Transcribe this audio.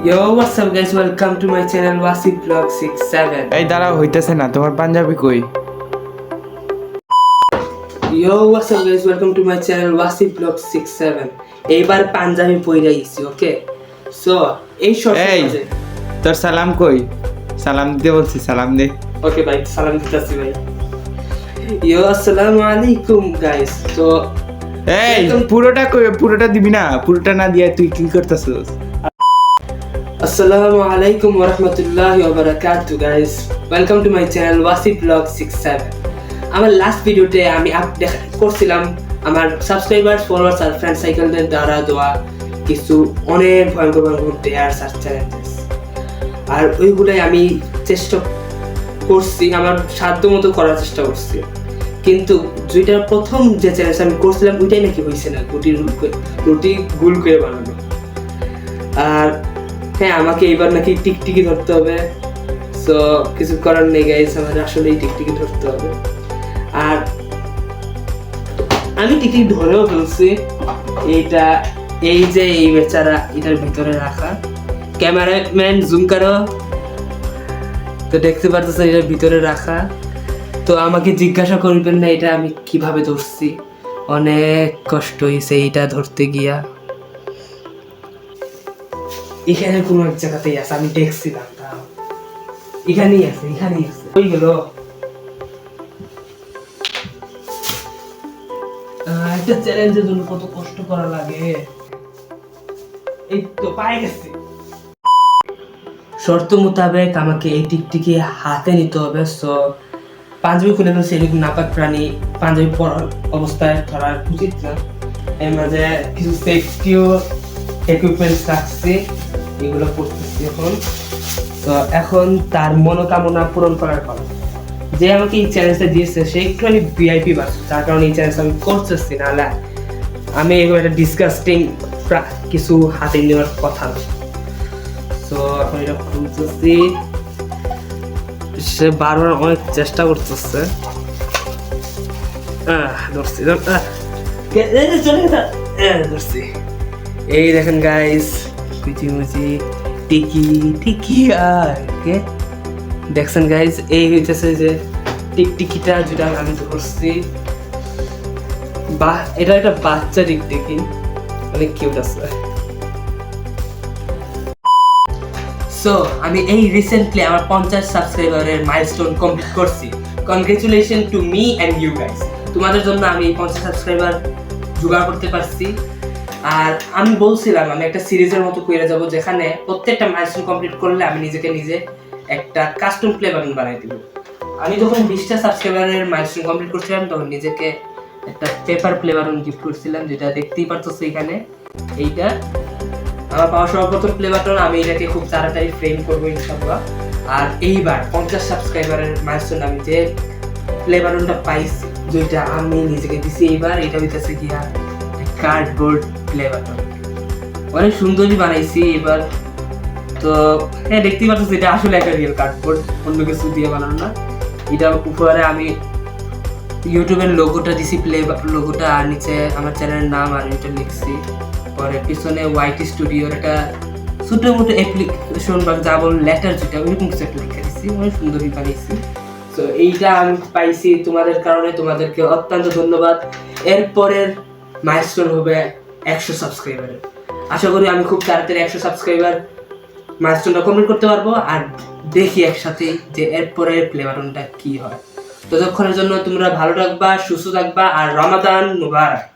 Yo, what's up guys? Welcome to my channel Wasif Vlog 67. এই দাঁড়াও হইতেছে না তোমার পাঞ্জাবি কই? Yo, what's up guys? Welcome to my channel Wasif Vlog 67. এইবার পাঞ্জাবি পইরা আইছি, ওকে? সো, এই শর্ট এই তোর সালাম কই? সালাম দিতে বলছি, সালাম দে। ওকে ভাই, সালাম দিতেছি ভাই। Yo, আসসালামু আলাইকুম গাইস। তো এই পুরোটা কই? পুরোটা দিবি না? পুরোটা না দিয়ে তুই কি করতেছস? আসসালামু আলাইকুম ওয়া রাহমাতুল্লাহি ওয়া বারাকাতুহু guys. Welcome to my channel Wasif Vlog 67. আমার লাস্ট ভিডিওতে আমি করছিলাম আমার সাবস্ক্রাইবার্স, ফলোয়ার্স আর ফ্রেন্ড সাইকেলদের দ্বারা দেওয়া কিছু অনেক ভয়ঙ্কর ভয়ঙ্কর ডেয়ার্স আর চ্যালেঞ্জেস, আর ওইগুলোই আমি চেষ্টা করছি, আমার সাধ্য মতো করার চেষ্টা করছি। কিন্তু যেটার প্রথম যে চ্যালেঞ্জ আমি করছিলাম ওইটাই নাকি হয়েছে না, রুটি গুল করে বানানো। আর হ্যাঁ, আমাকে এইবার নাকি টিকটিকি ধরতে হবে। সো কিছু করার নেই গাইস, আমার আসলেই টিকটিকি ধরতে হবে। আর আমি টিকটিকি ধরেও ফেলছি। এইটা এই যে এই বেচারা এটার ভিতরে রাখা, ক্যামেরাম্যান জুম করো, তো দেখতে পারতেছে এটার ভিতরে রাখা। তো আমাকে জিজ্ঞাসা করবেন না এটা আমি কিভাবে ধরছি, অনেক কষ্ট হয়েছে এইটা ধরতে গিয়া। এখানে কোনো এক জায়গাতেই আছে, আমি দেখছিলাম, এখানেই আছে, এখানেই আছে। ওই গেল একটা চ্যালেঞ্জের জন্য কত কষ্ট করা লাগে। এই তো পায়ে গেছি। শর্ত মোতাবেক আমাকে এই টিকটিকি হাতে নিতে হবে। সো পাঞ্জাবি খুলে ফেলছি, এরকম নাপাক প্রাণী পাঞ্জাবি পরার অবস্থায় ধরা উচিত না। এর মাঝে কিছু সেফটিও ইকুইপমেন্টস রাখছি, এগুলো করতেছি এখন। তো এখন তার মনোকামনা পূরণ করার কথা। যে আমাকে এই চ্যালেঞ্জটা দিয়েছে সে একটুখানি ভিআইপি বাস, যার কারণে এই চ্যালেঞ্জ আমি করতেছি, নাহলে আমি এগুলো একটা ডিসকাস্টিং কিছু হাতে নেওয়ার কথা না। তো এখন এটা খুলতেছি, সে বারবার অনেক চেষ্টা করতেছে। ধরছি। এই দেখেন গাইস, কুচিমুচি টিকি আর কে দেখছেন গাইস, এই হইতেছে যে টিকটিকিটা যেটা আমি ধরছি। এটা একটা বাচ্চা টিকটিকি, অনেক কিউট আছে। সো আমি এই রিসেন্টলি আমার 50 সাবস্ক্রাইবারের মাইলস্টোন কমপ্লিট করছি। Congratulation to me and you guys. তোমাদের জন্য আমি 50 সাবস্ক্রাইবার জোগাড় করতে পারছি। আর আমি বলছিলাম আমি একটা সিরিজের মতো করে যাব, যেখানে প্রত্যেকটা মাইলস্টোন কমপ্লিট করলে আমি নিজেকে নিজে একটা কাস্টম প্লে বাটন বানাই দিব। আমি যখন 20টা সাবস্ক্রাইবারের মাইলস্টোন কমপ্লিট করছিলাম তখন নিজেকে একটা পেপার প্লে বাটন গিফট করছিলাম, যেটা দেখতেই পারতেছো এখানে। এইটা আমার পাওয়া সর্বপ্রথম প্লে বাটন। আমি এটাকে খুব তাড়াতাড়ি ফ্রেম করবো ইনশাআল্লাহ। আর এইবার 50 সাবস্ক্রাইবারের মাইলস্টোন আমি যে প্লে বাটনটা পাইছি, যেটা আমি নিজেকে দিছি এইবার, এটা হইতেছে গিয়া কার্ডবোর্ড প্লে বাটন। অনেক সুন্দরই বানাইছি এবার। তো হ্যাঁ, দেখতেই পাচ্ছি এটা আসলে একটা রিয়েল কার্ডবোর্ড, অন্য কিছু দিয়ে বানানো না। এটা উপরে আমি ইউটিউবের লোগোটা দিছি, প্লে লোগোটা, আর নিচে আমার চ্যানেলের নাম আর এটা লিখছি। পরে পিছনে ওয়াইটি স্টুডিওর একটা ছোটো মোটো অ্যাপ্লিকেশন বা যা বল লেটার, যেটা ওইরকম কিছু একটা লিখে দিচ্ছি, অনেক সুন্দরই বানিয়েছি। তো এইটা আমি পাইছি তোমাদের কারণে, তোমাদেরকে অত্যন্ত ধন্যবাদ। এরপরের মাইলস্টোন হবে 100 সাবস্ক্রাইবারের। আশা করি আমি খুব তাড়াতাড়ি 100 সাবস্ক্রাইবার মাইলস্টোনটা কমপ্লিট করতে পারবো। আর দেখি একসাথে যে এরপরের প্লে বাটনটা কি হয়। ততক্ষণের জন্য তোমরা ভালো থাকবা, সুস্থ থাকবা, আর রমাদান মুবারক।